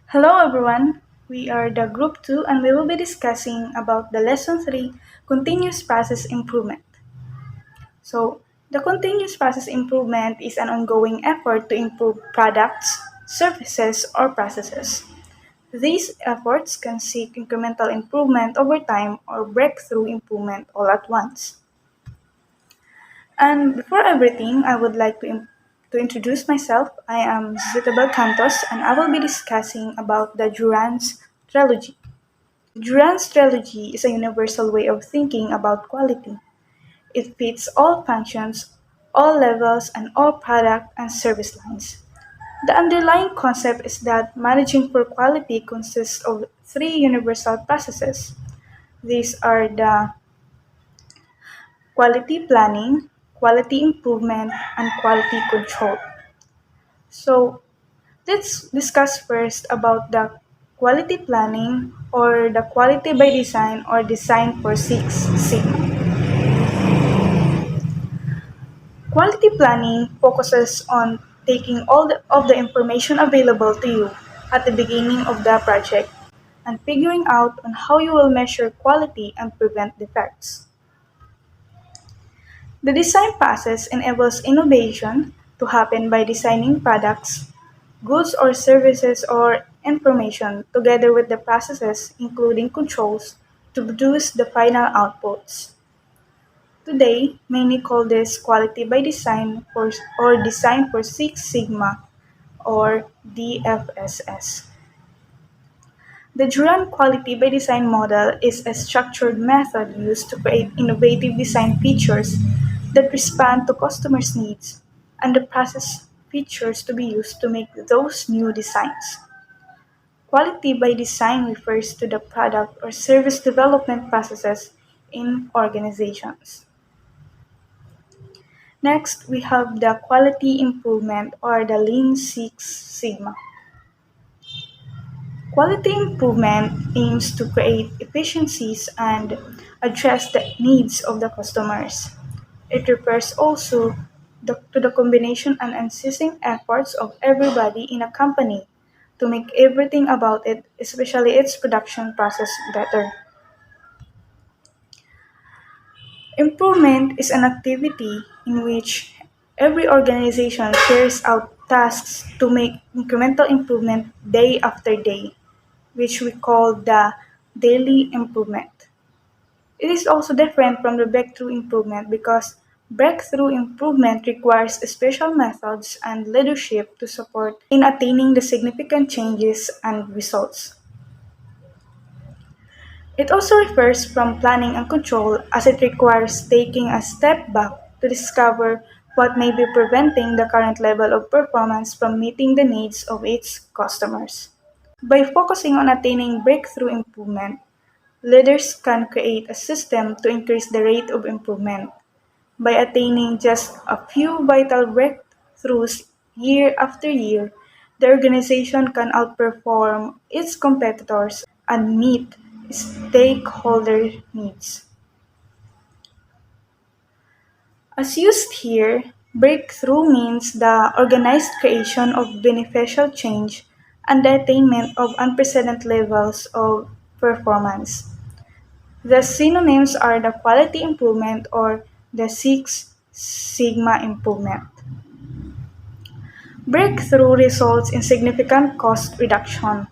Hello everyone, we are the Group 2 and we will be discussing about the Lesson 3, Continuous Process Improvement. So, the continuous process improvement is an ongoing effort to improve products, services, or processes. These efforts can seek incremental improvement over time or breakthrough improvement all at once. And before everything, I would like to introduce myself. I am Zitabelle Cantos and I will be discussing about the JURAN'S trilogy. JURAN'S trilogy is a universal way of thinking about quality. It fits all functions, all levels, and all product and service lines. The underlying concept is that managing for quality consists of three universal processes. These are the quality planning, quality improvement, and quality control. So, let's discuss first about the quality planning or the quality by design or design for Six Sigma. Quality planning focuses on taking of the information available to you at the beginning of the project and figuring out on how you will measure quality and prevent defects. The design process enables innovation to happen by designing products, goods or services or information together with the processes including controls to produce the final outputs. Today, many call this quality by design or design for Six Sigma or DFSS. The Juran quality by design model is a structured method used to create innovative design features that respond to customers' needs and the process features to be used to make those new designs. Quality by design refers to the product or service development processes in organizations. Next, we have the quality improvement or the Lean Six Sigma. Quality improvement aims to create efficiencies and address the needs of the customers. It refers also to the combination and unceasing efforts of everybody in a company to make everything about it, especially its production process, better. Improvement is an activity in which every organization shares out tasks to make incremental improvement day after day, which we call the daily improvement. It is also different from the breakthrough improvement because breakthrough improvement requires special methods and leadership to support in attaining the significant changes and results. It also refers from planning and control as it requires taking a step back to discover what may be preventing the current level of performance from meeting the needs of its customers. By focusing on attaining breakthrough improvement, leaders can create a system to increase the rate of improvement. By attaining just a few vital breakthroughs year after year, the organization can outperform its competitors and meet stakeholder needs. As used here, breakthrough means the organized creation of beneficial change and the attainment of unprecedented levels of performance. The synonyms are the quality improvement or the Six Sigma improvement. Breakthrough results in significant cost reduction,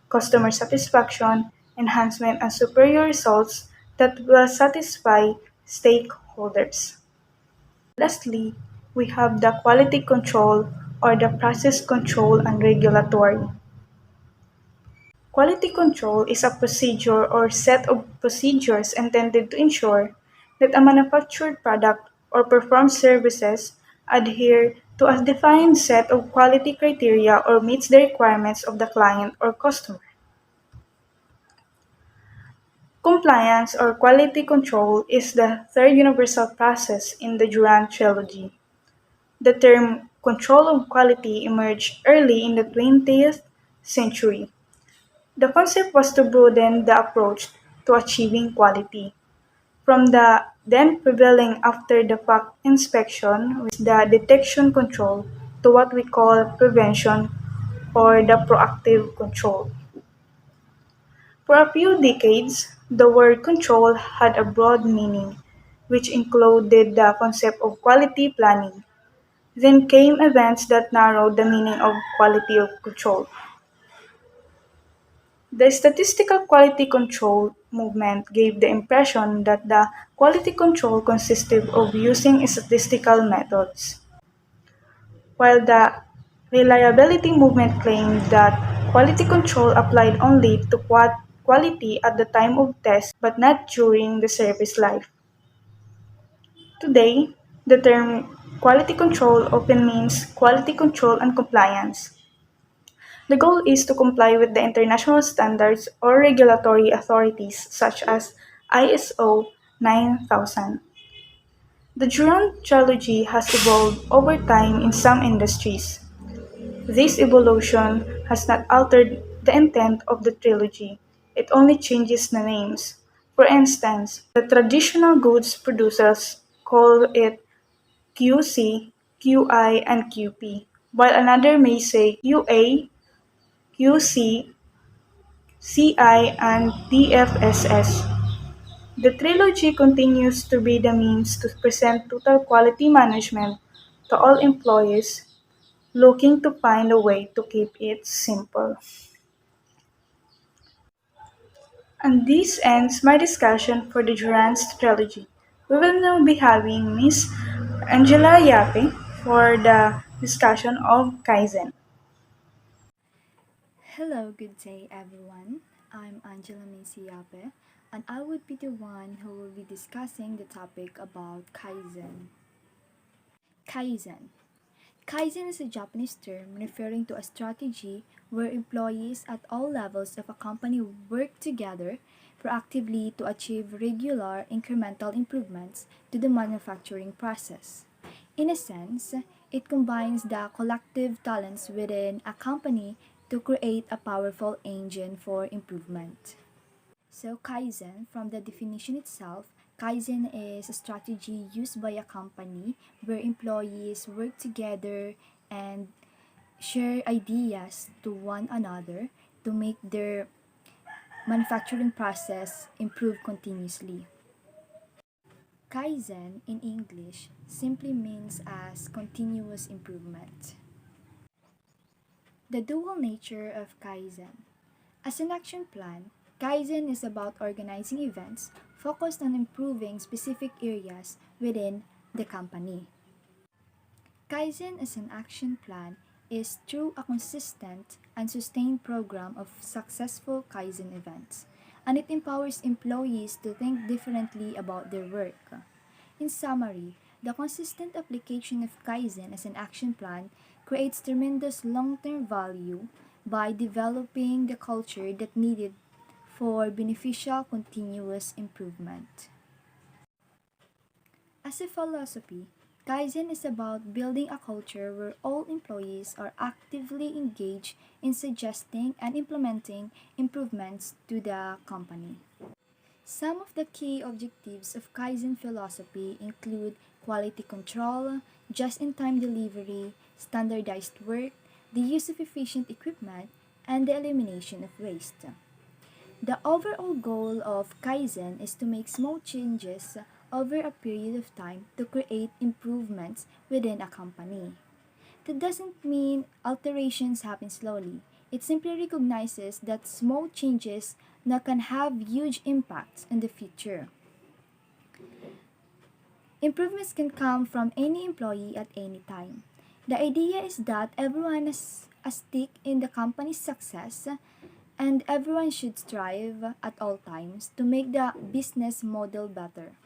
customer satisfaction, enhancement, and superior results that will satisfy stakeholders. Lastly, we have the quality control or the process control and regulatory. Quality control is a procedure or set of procedures intended to ensure that a manufactured product or performed services adhere to a defined set of quality criteria or meets the requirements of the client or customer. Compliance or quality control is the third universal process in the Juran trilogy. The term control of quality emerged early in the 20th century. The concept was to broaden the approach to achieving quality, from the then prevailing after the fact inspection, which is the detection control, to what we call prevention or the proactive control. For a few decades, the word control had a broad meaning, which included the concept of quality planning. Then came events that narrowed the meaning of quality of control. The statistical quality control movement gave the impression that the quality control consisted of using statistical methods, while the reliability movement claimed that quality control applied only to quality at the time of test but not during the service life. Today, the term quality control often means quality control and compliance. The goal is to comply with the international standards or regulatory authorities such as ISO 9000. The Juran trilogy has evolved over time in some industries. This evolution has not altered the intent of the trilogy, it only changes the names. For instance, the traditional goods producers call it QC, QI, and QP, while another may say QA, QC, CI, and DFSS. The trilogy continues to be the means to present total quality management to all employees looking to find a way to keep it simple. And this ends my discussion for the JURAN'S trilogy. We will now be having Miss Angela Yape for the discussion of KAIZEN. Hello, good day everyone. I'm Angela Yape, and I would be the one who will be discussing the topic about Kaizen. Kaizen. Kaizen is a Japanese term referring to a strategy where employees at all levels of a company work together proactively to achieve regular incremental improvements to the manufacturing process. In a sense, it combines the collective talents within a company to create a powerful engine for improvement. So, Kaizen, from the definition itself, Kaizen is a strategy used by a company where employees work together and share ideas to one another to make their manufacturing process improve continuously. Kaizen in English simply means as continuous improvement. The dual nature of Kaizen. As an action plan, Kaizen is about organizing events focused on improving specific areas within the company. Kaizen as an action plan is through a consistent and sustained program of successful Kaizen events, and it empowers employees to think differently about their work. In summary, the consistent application of Kaizen as an action plan creates tremendous long-term value by developing the culture that needed for beneficial continuous improvement. As a philosophy, Kaizen is about building a culture where all employees are actively engaged in suggesting and implementing improvements to the company. Some of the key objectives of Kaizen philosophy include quality control, just-in-time delivery, standardized work, the use of efficient equipment, and the elimination of waste. The overall goal of Kaizen is to make small changes over a period of time to create improvements within a company. That doesn't mean alterations happen slowly. It simply recognizes that small changes now can have huge impacts in the future. Improvements can come from any employee at any time. The idea is that everyone has a stake in the company's success and everyone should strive at all times to make the business model better.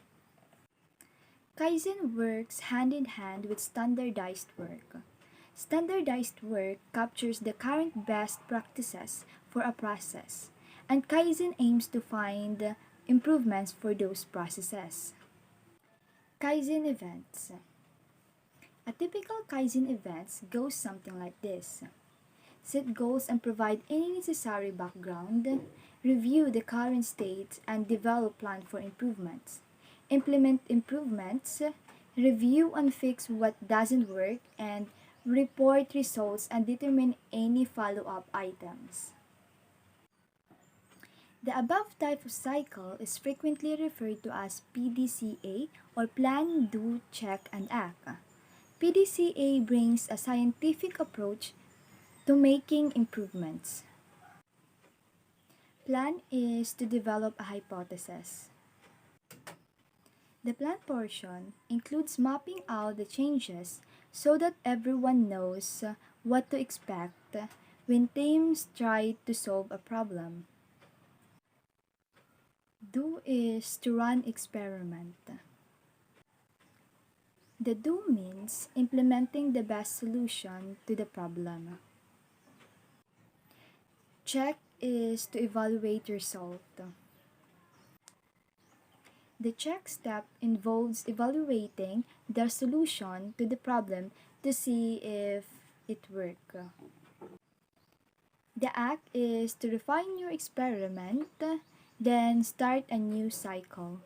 Kaizen works hand in hand with standardized work. Standardized work captures the current best practices for a process, and Kaizen aims to find improvements for those processes. Kaizen events. A typical Kaizen event goes something like this. Set goals and provide any necessary background. Review the current state and develop plan for improvements. Implement improvements. Review and fix what doesn't work and report results, and determine any follow-up items. The above type of cycle is frequently referred to as PDCA, or Plan, Do, Check, and Act. PDCA brings a scientific approach to making improvements. Plan is to develop a hypothesis. The plan portion includes mapping out the changes so that everyone knows what to expect when teams try to solve a problem. Do is to run experiment. The do means implementing the best solution to the problem. Check is to evaluate result. The check step involves evaluating the solution to the problem to see if it works. The act is to refine your experiment, then start a new cycle.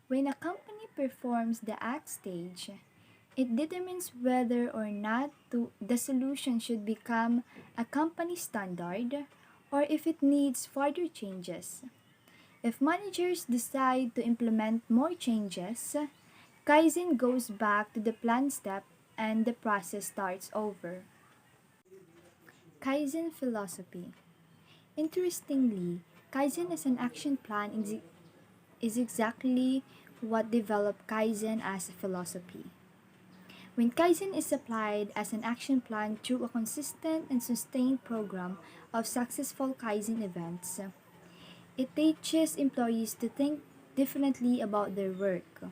When a company performs the act stage, it determines whether or not the solution should become a company standard or if it needs further changes. If managers decide to implement more changes, Kaizen goes back to the plan step and the process starts over. Kaizen philosophy. Interestingly, Kaizen as an action plan is exactly what developed Kaizen as a philosophy. When Kaizen is applied as an action plan through a consistent and sustained program of successful Kaizen events, it teaches employees to think differently about their work.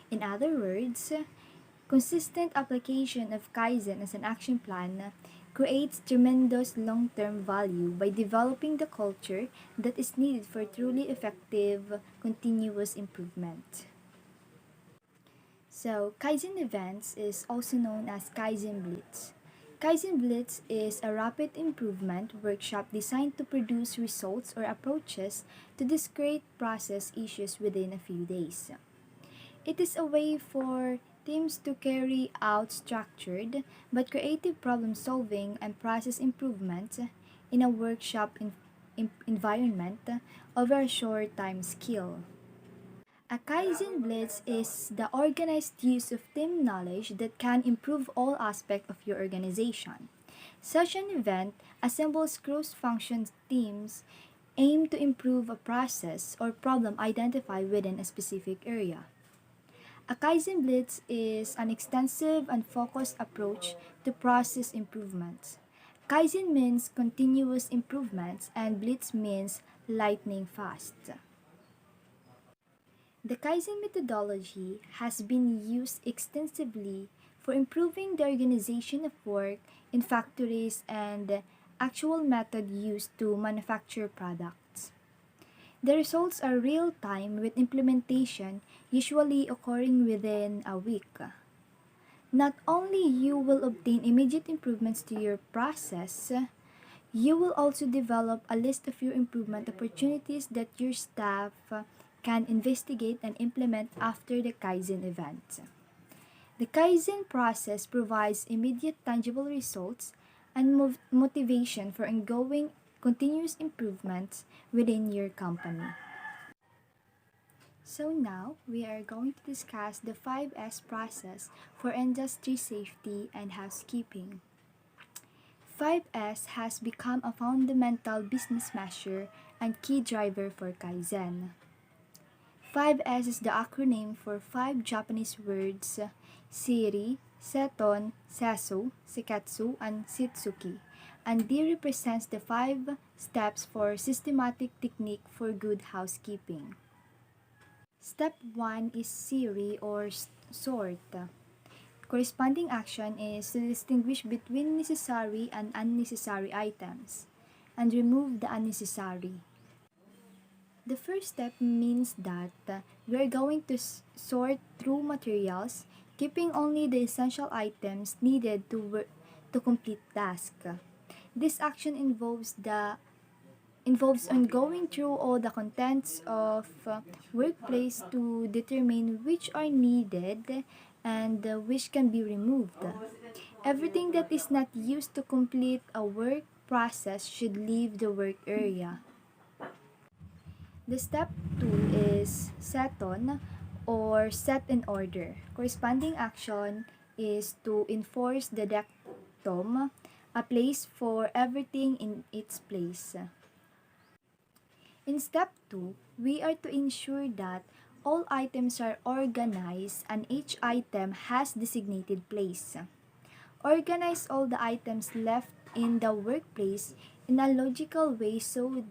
In other words, consistent application of Kaizen as an action plan creates tremendous long-term value by developing the culture that is needed for truly effective continuous improvement. So, Kaizen events is also known as Kaizen Blitz. Kaizen Blitz is a rapid improvement workshop designed to produce results or approaches to discrete process issues within a few days. It is a way for teams to carry out structured but creative problem solving and process improvements in a workshop environment over a short time scale. A Kaizen Blitz is the organized use of team knowledge that can improve all aspects of your organization. Such an event assembles cross-function teams aimed to improve a process or problem identified within a specific area. A Kaizen Blitz is an extensive and focused approach to process improvements. Kaizen means continuous improvements and Blitz means lightning fast. The Kaizen methodology has been used extensively for improving the organization of work in factories and the actual method used to manufacture products. The results are real-time with implementation usually occurring within a week. Not only you will obtain immediate improvements to your process, you will also develop a list of your improvement opportunities that your staff can investigate and implement after the Kaizen event. The Kaizen process provides immediate tangible results and motivation for ongoing continuous improvements within your company. So now, we are going to discuss the 5S process for industry safety and housekeeping. 5S has become a fundamental business measure and key driver for Kaizen. 5S is the acronym for 5 Japanese words Siri, Seton, Sesu, Seketsu, and Shitsuki, and D represents the 5 steps for systematic technique for good housekeeping. Step 1 is Siri or sort. Corresponding action is to distinguish between necessary and unnecessary items and remove the unnecessary. The first step means that we are going to sort through materials, keeping only the essential items needed to complete task. This action involves on going through all the contents of workplace to determine which are needed and which can be removed. Everything that is not used to complete a work process should leave the work area. The step 2 is set on or set in order. Corresponding action is to enforce the dictum, a place for everything in its place. In step 2, we are to ensure that all items are organized and each item has designated place. Organize all the items left in the workplace in a logical way so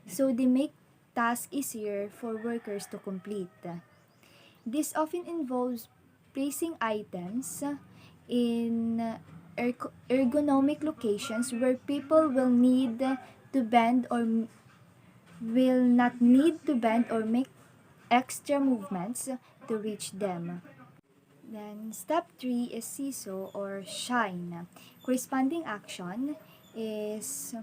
they make tasks easier for workers to complete. This often involves placing items in ergonomic locations where people will not need to bend or make extra movements to reach them. Then step 3 is CISO or shine. Corresponding action is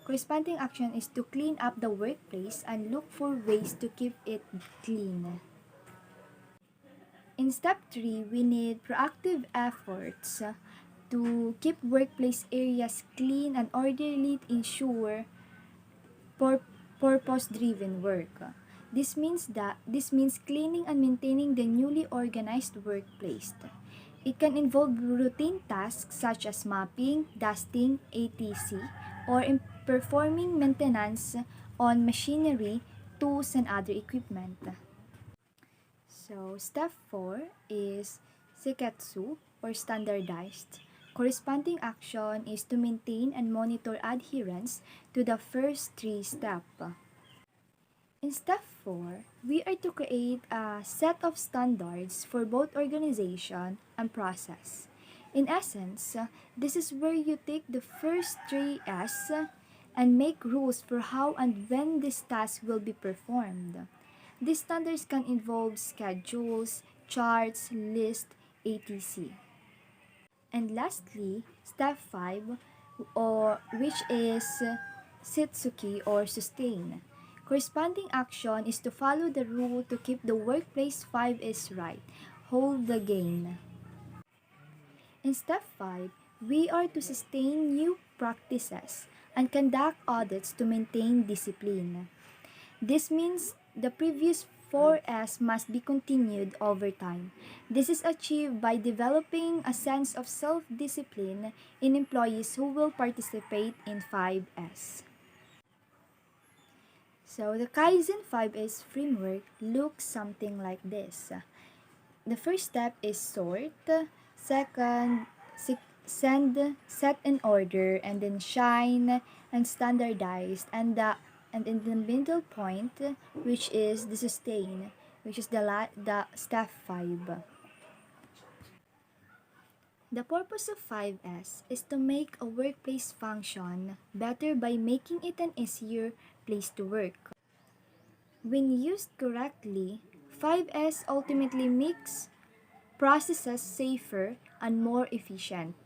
Corresponding action is to clean up the workplace and look for ways to keep it clean. In step 3, we need proactive efforts to keep workplace areas clean and orderly to ensure purpose-driven work. This means cleaning and maintaining the newly organized workplace. It can involve routine tasks such as mopping, dusting, etc., or in performing maintenance on machinery, tools, and other equipment. So, step 4 is seketsu or standardized. Corresponding action is to maintain and monitor adherence to the first 3 steps. In step 4, we are to create a set of standards for both organization and process. In essence, this is where you take the first 3 S and make rules for how and when this task will be performed. These standards can involve schedules, charts, lists, etc. And lastly, step 5, which is Sitsuki or sustain. Corresponding action is to follow the rule to keep the workplace 5 is right. Hold the gain. In step 5, we are to sustain new practices and conduct audits to maintain discipline. This means the previous 4S must be continued over time. This is achieved by developing a sense of self-discipline in employees who will participate in 5S. So the Kaizen 5S framework looks something like this. The first step is sort, second, set in order, and then shine and standardized, and in the middle point, which is the sustain, which is the step 5. The purpose of 5S is to make a workplace function better by making it an easier place to work. When used correctly, 5S ultimately makes processes safer and more efficient.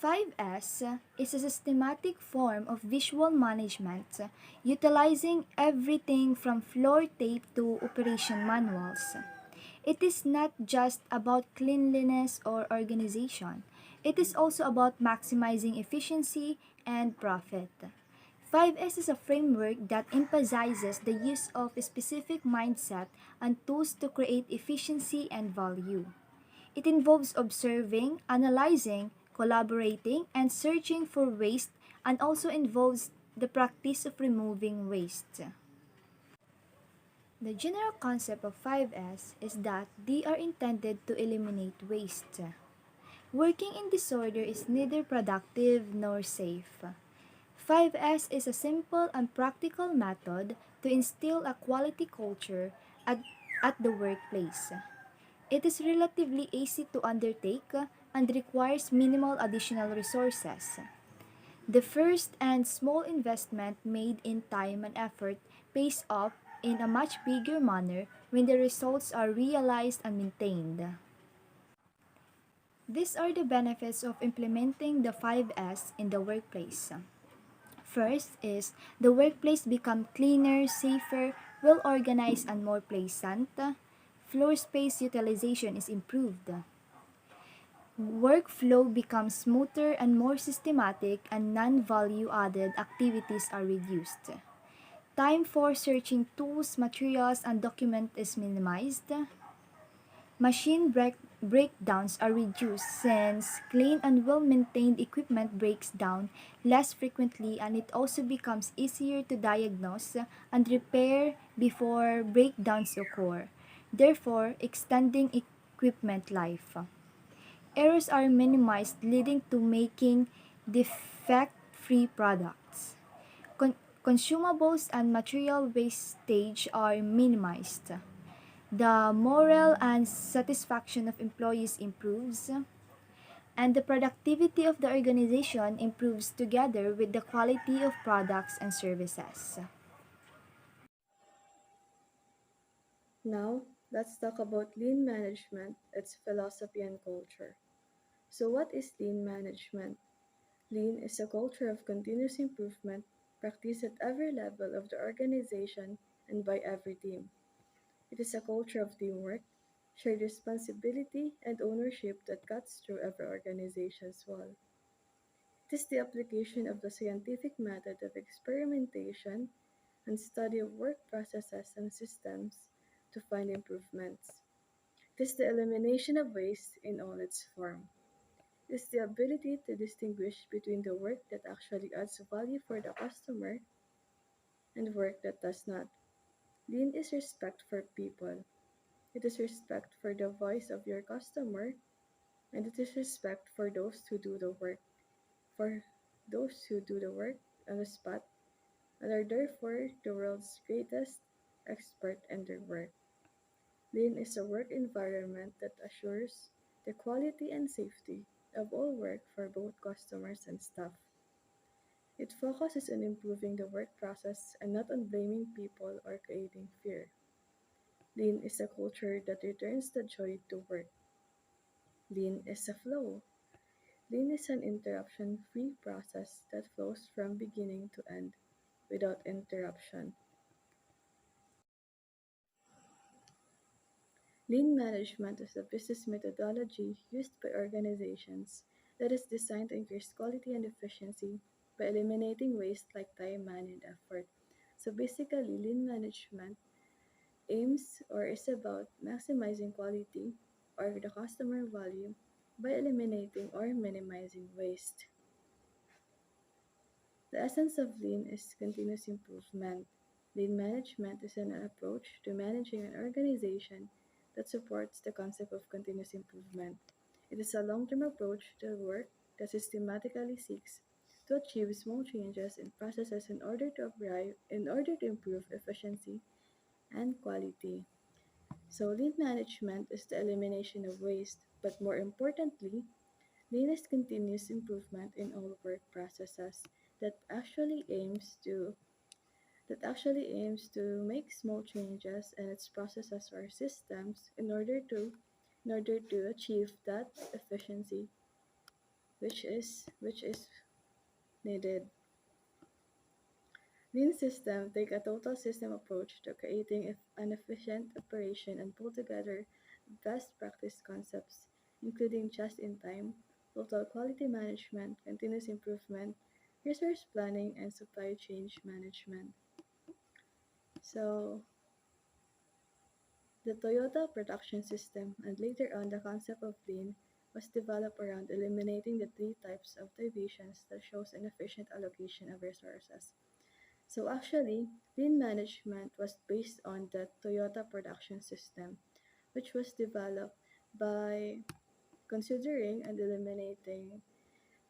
5S is a systematic form of visual management utilizing everything from floor tape to operation manuals. It is not just about cleanliness or organization. It is also about maximizing efficiency and profit. 5S is a framework that emphasizes the use of a specific mindset and tools to create efficiency and value. It involves observing, analyzing, collaborating, and searching for waste, and also involves the practice of removing waste. The general concept of 5S is that they are intended to eliminate waste. Working in disorder is neither productive nor safe. 5S is a simple and practical method to instill a quality culture at the workplace. It is relatively easy to undertake and requires minimal additional resources. The first and small investment made in time and effort pays off in a much bigger manner when the results are realized and maintained. These are the benefits of implementing the 5S in the workplace. First is the workplace become cleaner, safer, well organized, and more pleasant. floor space utilization is improved. Workflow becomes smoother and more systematic, and non-value added activities are reduced. Time for searching tools, materials, and document is minimized. Breakdowns are reduced since clean and well-maintained equipment breaks down less frequently, and it also becomes easier to diagnose and repair before breakdowns occur, therefore extending equipment life. Errors are minimized, leading to making defect-free products. Consumables and material wastage are minimized. The morale and satisfaction of employees improves, and the productivity of the organization improves together with the quality of products and services. Now, let's talk about lean management, its philosophy and culture. So, what is lean management? Lean is a culture of continuous improvement practiced at every level of the organization and by every team. It is a culture of teamwork, shared responsibility, and ownership that cuts through every organization's wall. It is the application of the scientific method of experimentation and study of work processes and systems to find improvements. It is the elimination of waste in all its form. It is the ability to distinguish between the work that actually adds value for the customer and work that does not. Lean is respect for people. It is respect for the voice of your customer, and it is respect for those who do the work. For those who do the work on the spot and are therefore the world's greatest expert in their work. Lean is a work environment that assures the quality and safety of all work for both customers and staff. It focuses on improving the work process and not on blaming people or creating fear. Lean is a culture that returns the joy to work. Lean is a flow. Lean is an interruption free process that flows from beginning to end without interruption. Lean management is a business methodology used by organizations that is designed to increase quality and efficiency by eliminating waste like time, money, and effort. So basically, lean management aims or is about maximizing quality or the customer value by eliminating or minimizing waste. The essence of lean is continuous improvement. Lean management is an approach to managing an organization that supports the concept of continuous improvement. It is a long term approach to work that systematically seeks to achieve small changes in processes in order to improve efficiency and quality. So lean management is the elimination of waste, but more importantly, lean is continuous improvement in all work processes that actually aims to make small changes in its processes or systems in order to achieve that efficiency which is needed. Lean system take a total system approach to creating an efficient operation and pull together best practice concepts, including just in time, total quality management, continuous improvement, resource planning, and supply chain management. So, the Toyota production system and later on the concept of lean was developed around eliminating the three types of deviations that shows inefficient allocation of resources. So actually, lean management was based on the Toyota production system, which was developed by considering and eliminating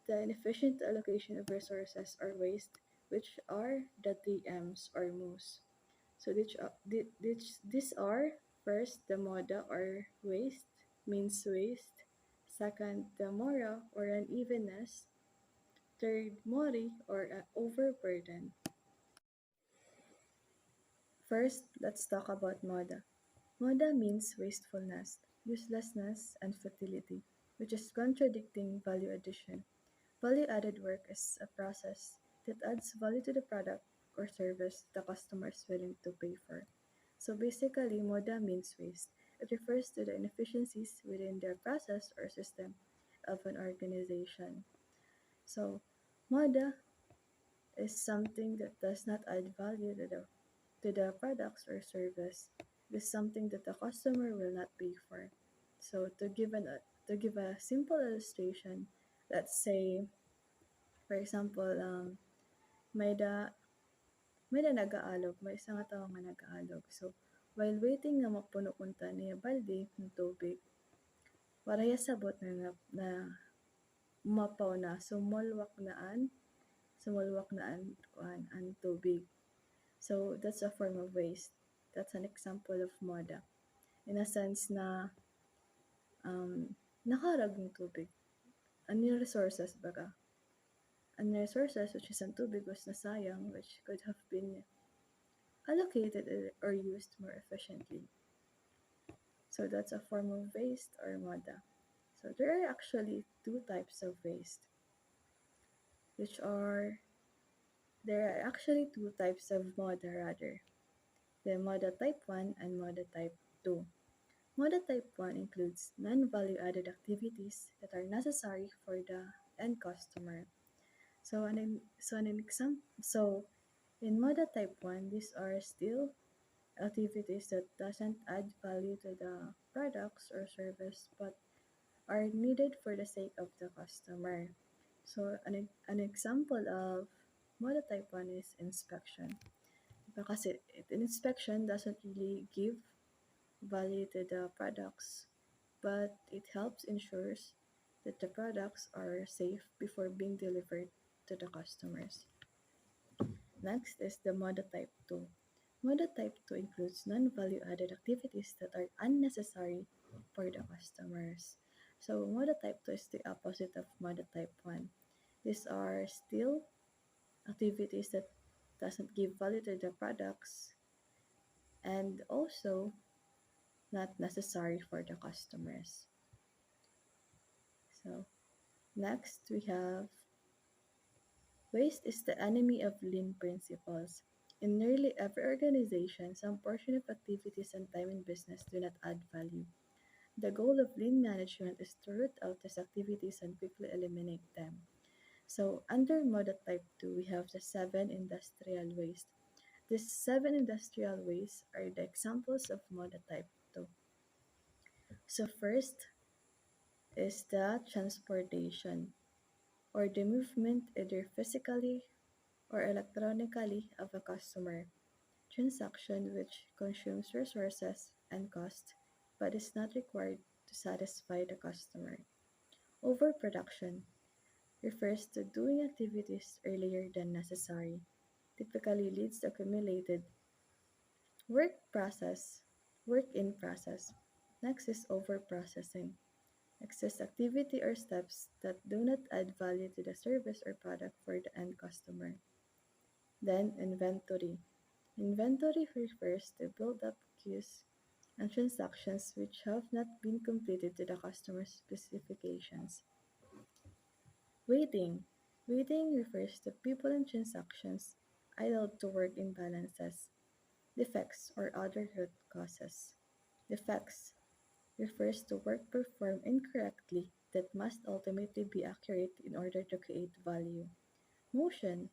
the inefficient allocation of resources or waste, which are the TMs or MUs. So these are first the MUDA or waste, means waste, second the MURA or unevenness, third MURI or overburden. First, let's talk about MUDA. MUDA means wastefulness, uselessness, and futility, which is contradicting value addition. Value added work is a process that adds value to the product or service the customer is willing to pay for. So basically, MUDA means waste. It refers to the inefficiencies within the process or system of an organization. So, MUDA is something that does not add value to the products or service. It is something that the customer will not pay for. So, to give a simple illustration, let's say, for example, may da may da nag-aalog, may isa nga tawo nga nag-aalog. So, while waiting nga mapuno kunta niya balde ng tubig, waraya sabot na umapaw na, sumulwak na ang tubig. So, that's a form of waste. That's an example of MUDA. In a sense na nakarag ng tubig. Ano resources baga? Ang resources, which is ang tubig, was nasayang, which could have been allocated or used more efficiently. So that's a form of waste or MUDA. So there are actually two types of waste, which are there are actually two types of MUDA rather. The MUDA type 1 and MUDA type 2. MUDA type 1 includes non-value added activities that are necessary for the end customer. So in MUDA type 1, these are still activities that doesn't add value to the products or service but are needed for the sake of the customer. So an example of MUDA type 1 is inspection. Because inspection doesn't really give value to the products, but it helps ensures that the products are safe before being delivered to the customers. Next is the MUDA type 2. MUDA type 2 includes non-value added activities that are unnecessary for the customers. So MUDA type 2 is the opposite of MUDA type 1. These are still activities that doesn't give value to the products and also not necessary for the customers. So next we have waste is the enemy of lean principles. In nearly every organization, some portion of activities and time in business do not add value. The goal of lean management is to root out these activities and quickly eliminate them. So under MUDA type 2, we have the 7 industrial waste. These 7 industrial wastes are the examples of MUDA type 2. So first is the transportation or the movement either physically or electronically of a customer transaction which consumes resources and cost but is not required to satisfy the customer. Overproduction refers to doing activities earlier than necessary, typically leads to accumulated work process, work in process. Next is overprocessing. Excess activity or steps that do not add value to the service or product for the end customer. Then inventory. Inventory refers to build-up queues and transactions which have not been completed to the customer's specifications. Waiting. Waiting refers to people and transactions idle to work imbalances, defects, or other root causes. Defects refers to work performed incorrectly that must ultimately be accurate in order to create value. Motion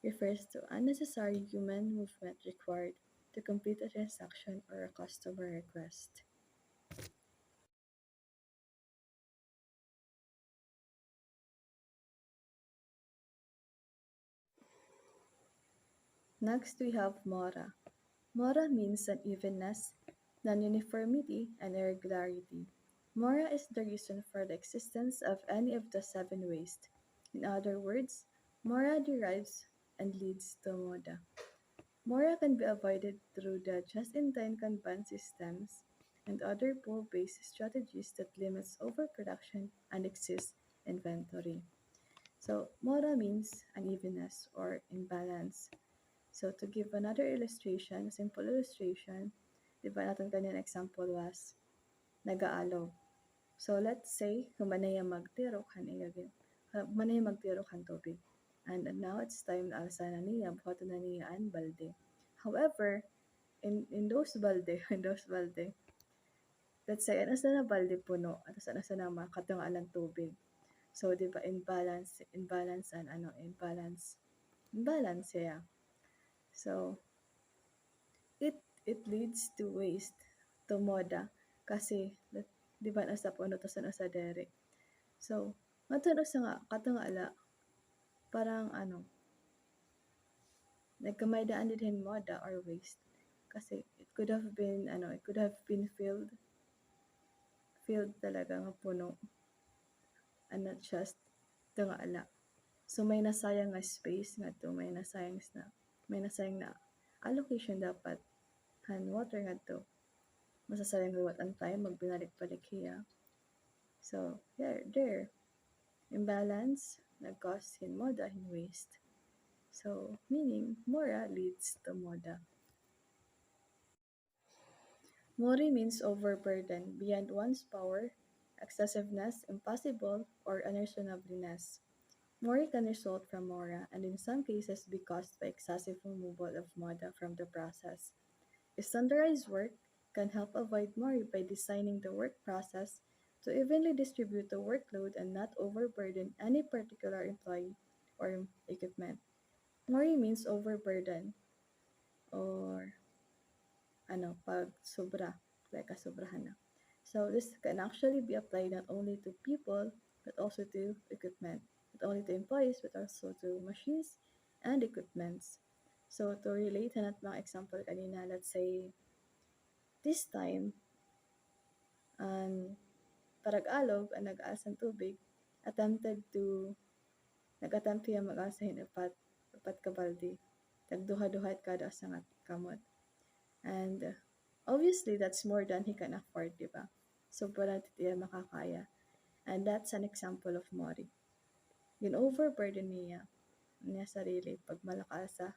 refers to unnecessary human movement required to complete a transaction or a customer request. Next, we have MURA. MURA means unevenness, non-uniformity, and irregularity. MURA is the reason for the existence of any of the 7 wastes. In other words, MURA derives and leads to MUDA. MURA can be avoided through the just-in-time Kanban systems and other pull-based strategies that limits overproduction and excess inventory. So, MURA means unevenness or imbalance. So, to give another illustration, a simple illustration, di ba natin kanina example was nag-aalog. So, let's say, humanaya magtiro kan humanaya magtiro kan tubig. And now it's time na alsa na niya, buhaton na niya ang balde. However, in those balde, in those balde, let's say, ano sa na balde puno, at ano sa na makatungaan ng tubig. So, di ba, imbalance, yeah. So, it it leads to waste, to MUDA, kasi, di ba, nasa puno, to sa nasa dere. So, matano sa nga, katungala, parang nagkamaydaan din MUDA or waste. Kasi, it could have been filled talaga nga puno, and not just tungala. So, may nasayang nga space nga to, may nasayang na allocation dapat han water nga to. Masasayang liwat ang time, magbinalik-balik hiya. So, there. Imbalance, nag-cause hin MUDA, hin waste. So, meaning, MURA leads to MUDA. MURI means overburden, beyond one's power, excessiveness, impossible, or unreasonableness. MURI can result from MURA, and in some cases be caused by excessive removal of MUDA from the process. Standardized work can help avoid MURI by designing the work process to evenly distribute the workload and not overburden any particular employee or equipment. MURI means overburden, or pag sobra, like kasobrahan na. So this can actually be applied not only to people, but also to equipment. Not only to employees, but also to machines and equipments. So to relate na mga example kanina, let's say, this time, parag-alog ang nag-aasang tubig, nag-attempt siya mag-asahin upat ka balde. Nagduha-duhat kada sa nga kamot. And obviously, that's more than he can afford, di ba? So, para tiya makakaya. And that's an example of MURI. Yung overburden niya sarili pag malakas sa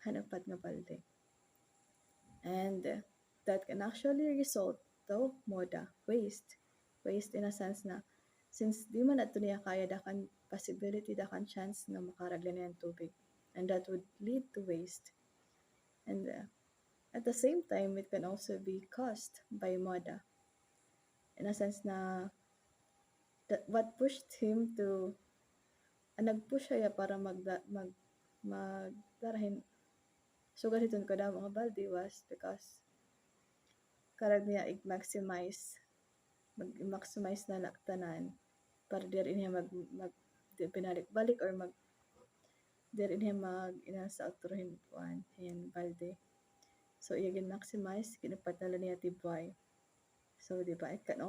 hanapat nga balde. And that can actually result to MUDA, waste. Waste in a sense na, since di man ato niya kaya, dakan possibility, dakan chance na makaraglan niya ng tubig. And that would lead to waste. And at the same time, it can also be caused by MUDA. In a sense na, what pushed him to, nag-push siya para magdarahin. So, ganito ko daw mga balde was because karag niya mag-maximize na laktanan para dirin niya pinalik-balik or dirin niya sa autorohin kuan yan balde. So, iya maximize kinupat na niya tibay. So, di ba, it can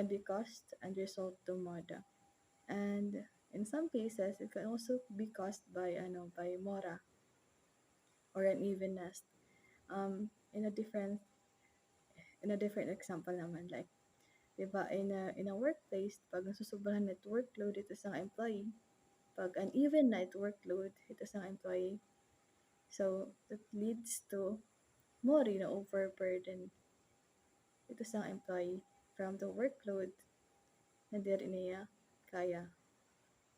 be caused and result to MUDA. And in some cases, it can also be caused by MURA or unevenness. In a different example naman, like, di ba, in a workplace, pag nasusobrahan net workload ito sa employee, pag uneven net workload ito sa employee, so that leads to MURI na overburden ito sa employee from the workload na diri niya kaya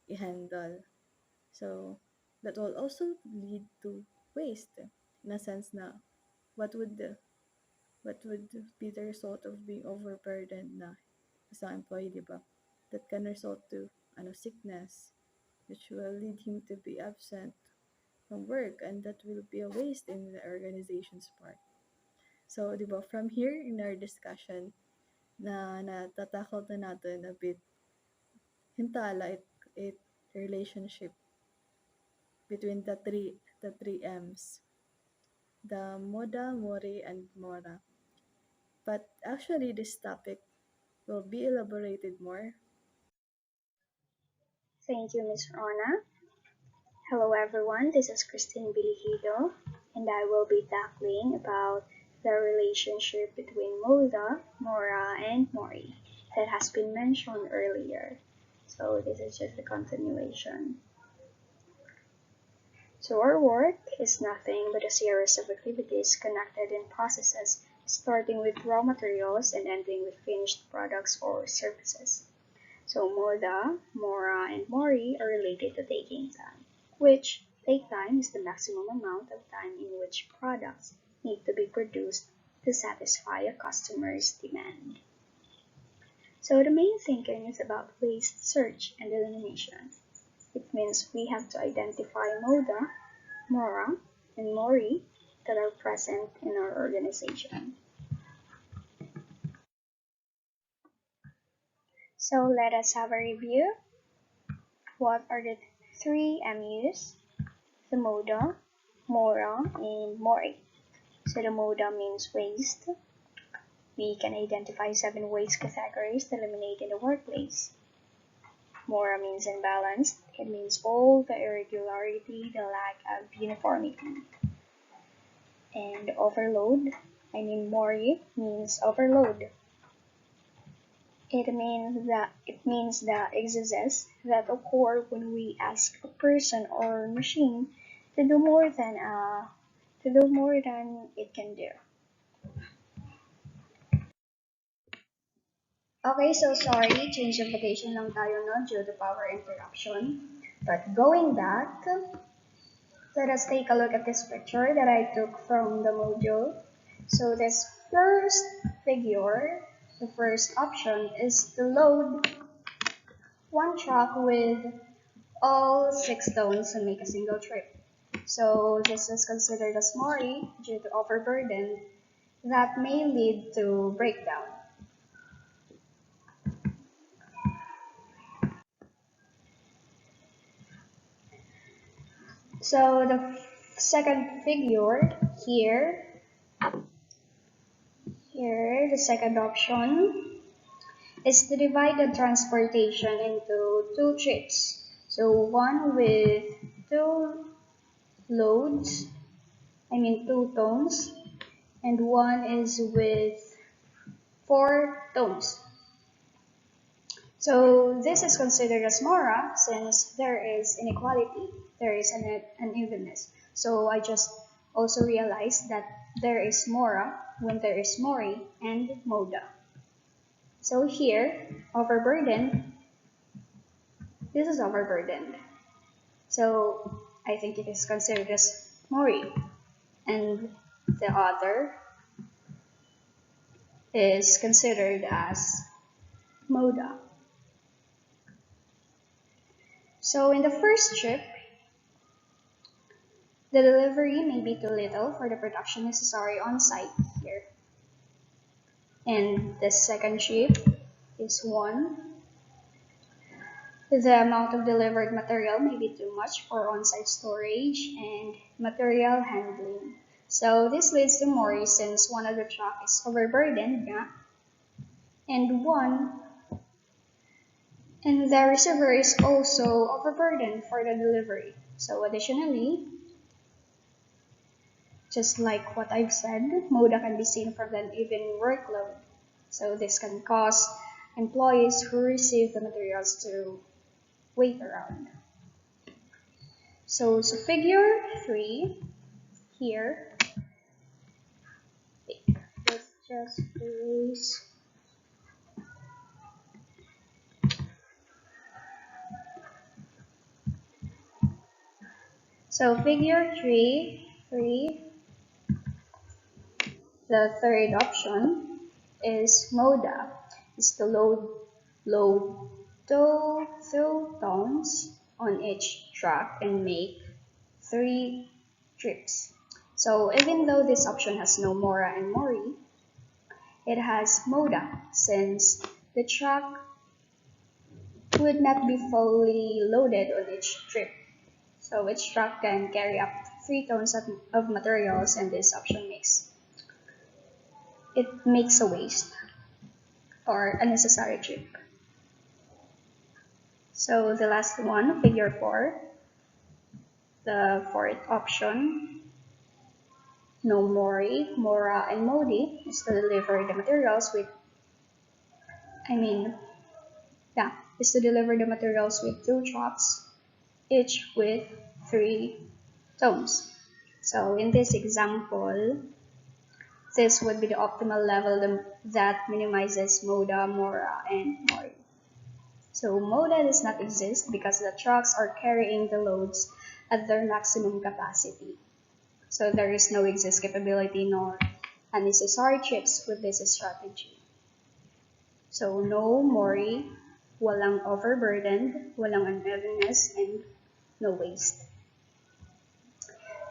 i-handle. So, that will also lead to waste, in a sense na what would be the result of being overburdened na isang employee, di ba? That can result to sickness, which will lead him to be absent from work, and that will be a waste in the organization's part. So, di ba, from here in our discussion, na natatakot na natin a bit, hintala it relationship between the three M's, the MUDA, MURI, and MURA. But actually, this topic will be elaborated more. Thank you, Ms. Rhonna. Hello everyone, this is Khrestine Elejido, and I will be tackling about the relationship between MUDA, MURA, and MURI that has been mentioned earlier. So this is just a continuation. So our work is nothing but a series of activities connected in processes, starting with raw materials and ending with finished products or services. So MUDA, MURA, and MURI are related to taking time, which take time is the maximum amount of time in which products need to be produced to satisfy a customer's demand. So the main thinking is about waste search and elimination. It means we have to identify MUDA, MURA, and MURI that are present in our organization. So let us have a review. What are the three MUs? The MUDA, MURA, and MURI. So the MUDA means waste. We can identify 7 waste categories to eliminate in the workplace. MURA means imbalanced. It means all the irregularity, the lack of uniformity. And overload, MURI means overload. It means the excesses that occur when we ask a person or machine to do more than it can do. Okay, so sorry, change of location lang tayo no due to power interruption. But going back, let us take a look at this picture that I took from the module. So this first figure, the first option is to load one truck with all 6 tones and make a single trip. So this is considered as MURI due to overburden that may lead to breakdown. So the second figure here, the second option is to divide the transportation into 2 trips. So one with 2 loads, 2 tones, and one is with 4 tones. So this is considered as MURA since there is inequality, there is an unevenness. So I just also realized that there is MURA when there is MURI and MUDA. So here, overburden, this is overburdened. So I think it is considered as MURI. And the other is considered as MUDA. So in the first trip, the delivery may be too little for the production necessary on site here. And the second trip is 1. The amount of delivered material may be too much for on-site storage and material handling. So this leads to MURI since one of the truck is overburdened and the receiver is also overburdened for the delivery. So additionally, just like what I've said, MUDA can be seen from an even workload. So this can cause employees who receive the materials to wait around. So figure 3 here. Let's just erase. So figure 3, the third option is MUDA, is to load 2 tons on each truck and make 3 trips. So even though this option has no MURA and MURI, it has MUDA since the truck would not be fully loaded on each trip. So each truck can carry up 3 tons of materials, and this option makes a waste or unnecessary trip. So the last one, figure 4, the fourth option, no MURI, MURA, and MUDI is to deliver the materials with, is to deliver the materials with 2 trucks, each with 3 tons. So in this example, this would be the optimal level that minimizes MUDA, MURA, and MURI. So MUDA does not exist because the trucks are carrying the loads at their maximum capacity. So there is no excess capability nor unnecessary trips with this strategy. So no MURI, walang overburdened, walang unevenness, and no waste.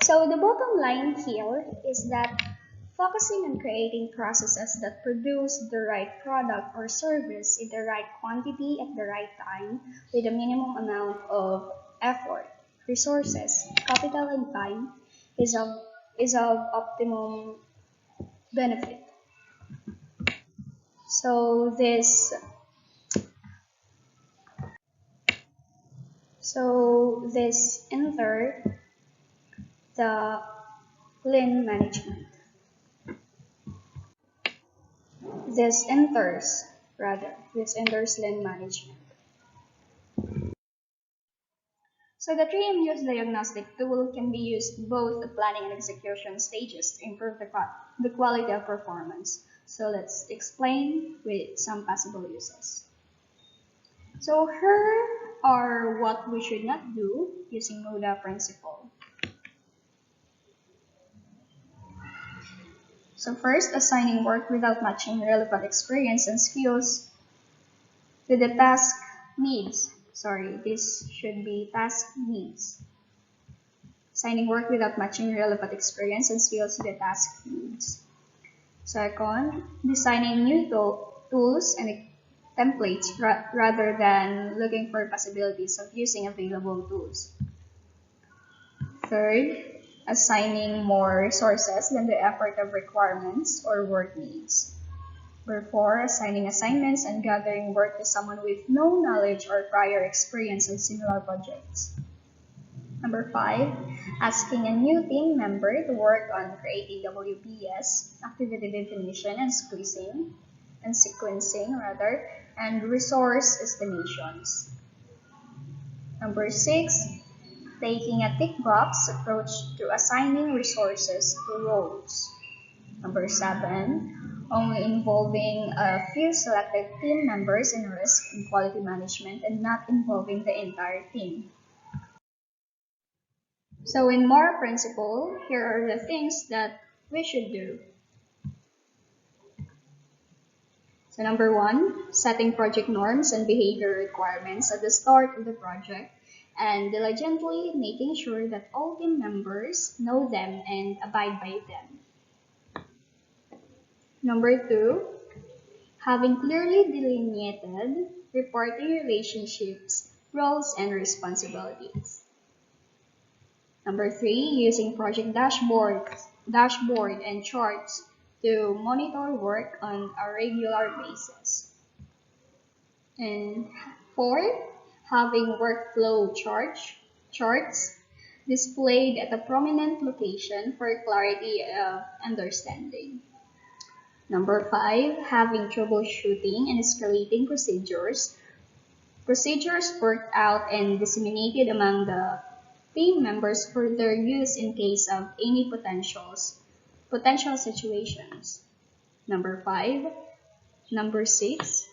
So the bottom line here is that focusing on creating processes that produce the right product or service in the right quantity at the right time with a minimum amount of effort, resources, capital, and time is of optimum benefit. So this enter the lean management. This enters lean management. So the 3MU's diagnostic tool can be used both the planning and execution stages to improve the quality of performance. So let's explain with some possible uses. So here are what we should not do using MUDA principle. So first, assigning work without matching relevant experience and skills to the task needs. Sorry, this should be task needs. Assigning work without matching relevant experience and skills to the task needs. Second, designing new tools and templates rather than looking for possibilities of using available tools. Third, assigning more resources than the effort of requirements or work needs. Number 4, assigning assignments and gathering work to someone with no knowledge or prior experience on similar projects. Number 5, asking a new team member to work on creating WBS, activity definition and sequencing, and resource estimations. Number 6, taking a tick box approach to assigning resources to roles. Number 7, only involving a few selected team members in risk and quality management and not involving the entire team. So in MURA principle, here are the things that we should do. So number 1, setting project norms and behavior requirements at the start of the project and diligently making sure that all team members know them and abide by them. Number 2, having clearly delineated reporting relationships, roles, and responsibilities. Number 3, using project dashboard and charts to monitor work on a regular basis. And 4, having workflow charts displayed at a prominent location for clarity of understanding. Number 5, having troubleshooting and escalating procedures worked out and disseminated among the team members for their use in case of any potential situations. Number 6,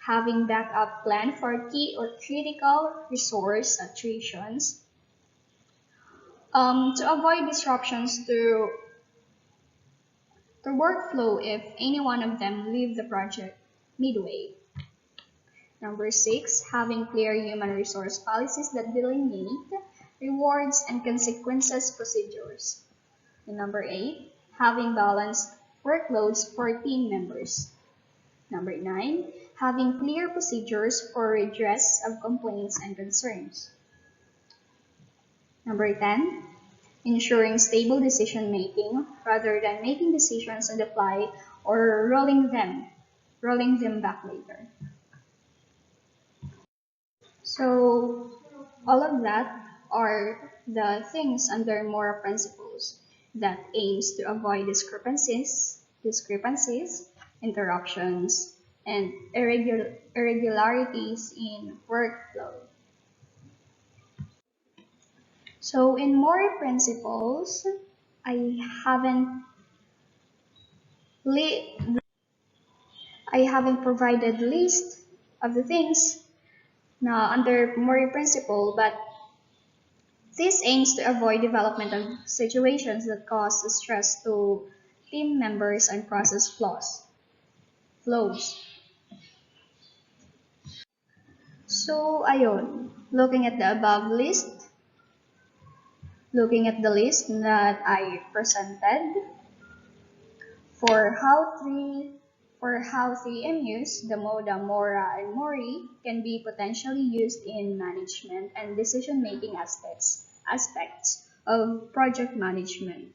having backup plan for key or critical resource attritions to avoid disruptions to the workflow if any one of them leave the project midway. Number 6, having clear human resource policies that delineate rewards and consequences procedures. And number 8, having balanced workloads for team members. Number 9, having clear procedures for redress of complaints and concerns. Number 10, ensuring stable decision making rather than making decisions on the fly or rolling them back later. So all of that are the things under MURA principles that aims to avoid discrepancies, interruptions, and irregularities in workflow. So in MURA principles, I haven't provided list of the things now under MURA principle, but this aims to avoid development of situations that cause stress to team members and process flows. So, ayun, looking at the above list, looking at the list that I presented for how three MUs, the MUDA, MURA, and MURI, can be potentially used in management and decision-making aspects of project management.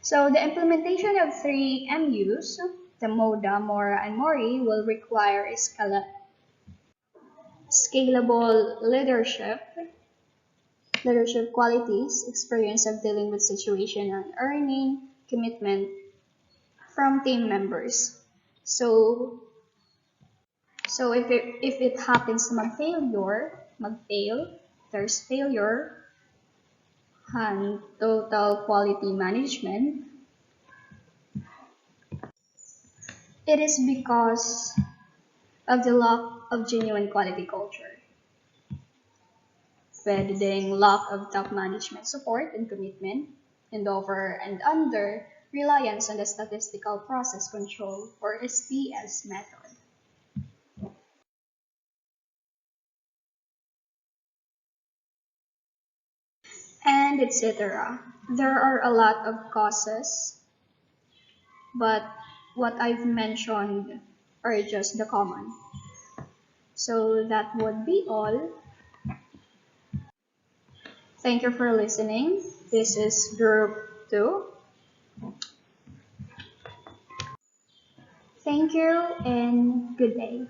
So the implementation of three MUs, the MUDA, MURA, and MURI, will require scalable leadership qualities, experience of dealing with situation, and earning commitment from team members. So if it happens to magfail, there's failure and total quality management. It is because of the lack of genuine quality culture, wedding lack of top management support and commitment, and over and under reliance on the statistical process control or SPS method. And etc. There are a lot of causes, but what I've mentioned are just the common. So that would be all. Thank you for listening. This is Group 2. Thank you and good day.